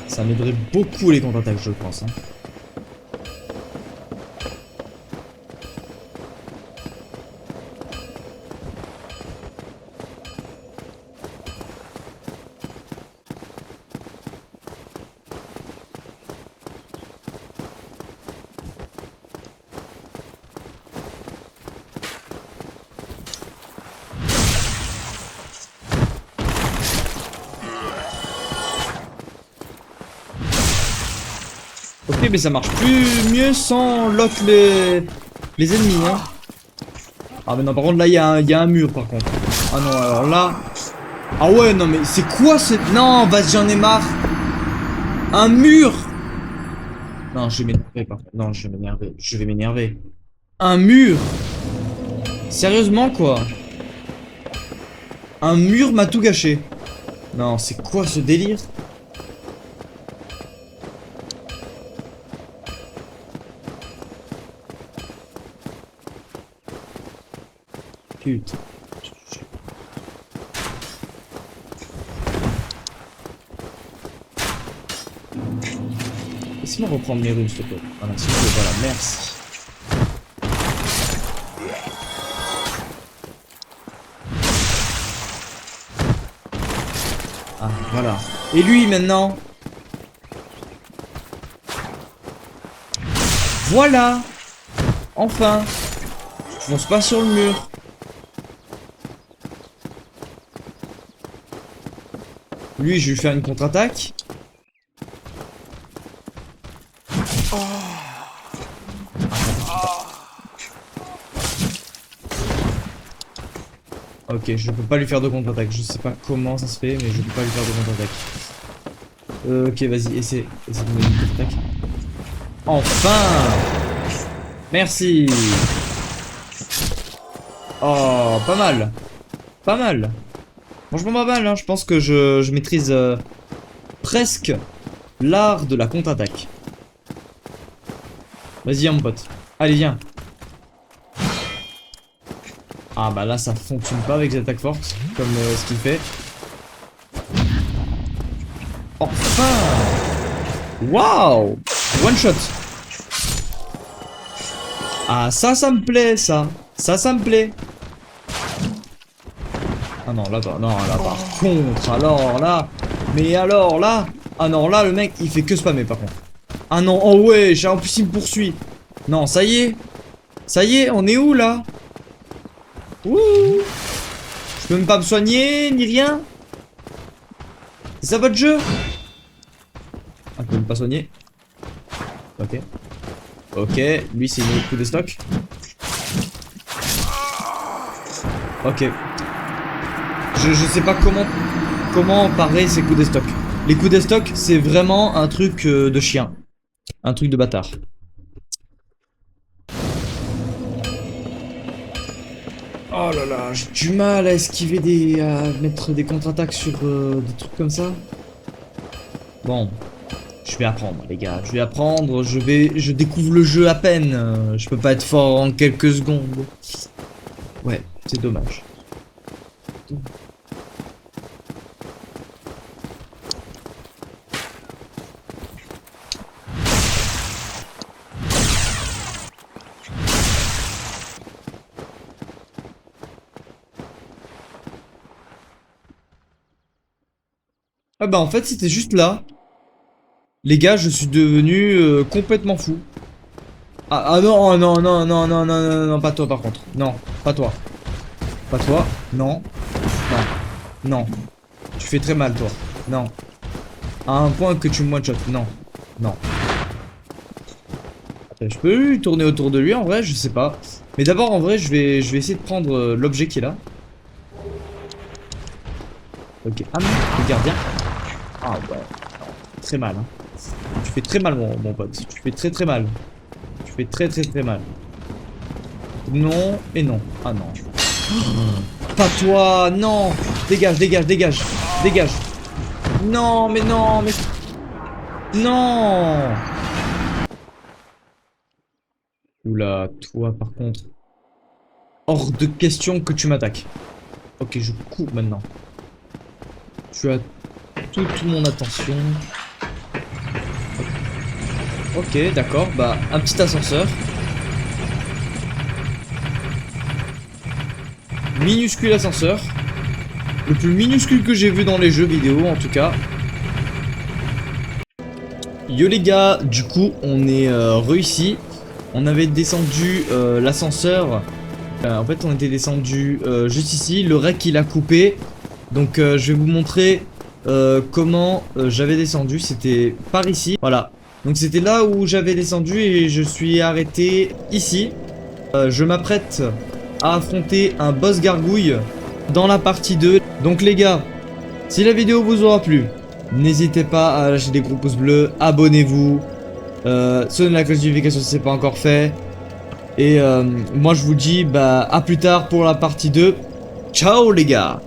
Ça m'aiderait beaucoup les contre-attaques, je pense. Hein. Ok, mais ça marche plus mieux sans lock les ennemis, hein. Ah mais non, par contre là il y a un mur par contre. Ah non, alors là... Ah ouais, non mais c'est quoi ce... Non, vas-y, j'en ai marre. Un mur. Non, je vais m'énerver par contre. Non, je vais m'énerver. Je vais m'énerver. Un mur. Sérieusement quoi. Un mur m'a tout gâché. Non, c'est quoi ce délire? Putain. Laisse-moi reprendre mes runes, s'il te plaît. Voilà, s'il te plaît, voilà, merci. Ah, voilà. Et lui, maintenant? Voilà! Enfin! Je fonce pas sur le mur. Lui, je vais lui faire une contre-attaque. Ok, je peux pas lui faire de contre-attaque. Je sais pas comment ça se fait, mais je peux pas lui faire de contre-attaque. Ok, vas-y, essaie de me donner une attaque. Enfin! Merci! Oh, pas mal. Pas mal. Franchement pas mal, hein. Je pense que je maîtrise presque l'art de la contre-attaque. Vas-y, hein, mon pote. Allez, viens. Ah bah là, ça fonctionne pas avec les attaques fortes, comme ce qu'il fait. Enfin! Waouh! One shot! Ah, ça me plaît, ça. Ça me plaît. Ah non, là, non, là, par contre, alors là. Mais alors là. Ah non, là, le mec, il fait que spammer, par contre. Ah non, oh ouais, en plus, il me poursuit. Non, ça y est. Ça y est, on est où, là? Ouh! Je peux même pas me soigner, ni rien? C'est ça votre jeu? Ah, je peux même pas soigner. Ok. Ok, lui, c'est une coup de stock. Ok. Je sais pas comment parer ces coups de stock. Les coups de stock, c'est vraiment un truc de chien. Un truc de bâtard. Oh là là, j'ai du mal à esquiver à mettre des contre-attaques sur des trucs comme ça. Bon, je vais apprendre les gars, je vais apprendre, je découvre le jeu à peine. Je peux pas être fort en quelques secondes. Ouais, c'est dommage. Ah bah en fait c'était juste là. Les gars, je suis devenu complètement fou. Ah non, non, non, non, non, non, non, non, pas toi par contre. Non, pas toi. Pas toi, non. Non. Non. Tu fais très mal toi. Non. À un point que tu me one-shot. Non. Non. Je peux lui tourner autour de lui en vrai, je sais pas. Mais d'abord en vrai, je vais essayer de prendre l'objet qui est là. Ok. Ah non, le gardien. Ah ouais. Très mal. Hein. Tu fais très mal mon pote. Tu fais très mal. Tu fais très mal. Non et non. Ah non. Pas toi, non. Dégage, dégage, dégage. Dégage. Non, mais non, mais... Non. Oula, toi par contre. Hors de question que tu m'attaques. Ok, je coupe maintenant. Tu as toute mon attention. Ok, d'accord. Bah, un petit ascenseur. Minuscule ascenseur. Le plus minuscule que j'ai vu dans les jeux vidéo, en tout cas. Yo les gars, du coup, on est réussi. On avait descendu l'ascenseur. En fait, on était descendu juste ici. Le rec, il a coupé. Donc, je vais vous montrer comment j'avais descendu. C'était par ici. Voilà. Donc, c'était là où j'avais descendu et je suis arrêté ici. Je m'apprête à affronter un boss gargouille dans la partie 2. Donc, les gars, si la vidéo vous aura plu, n'hésitez pas à lâcher des gros pouces bleus. Abonnez-vous. Sonnez la cloche de notification si ce n'est pas encore fait. Et moi, je vous dis à plus tard pour la partie 2. Ciao, les gars!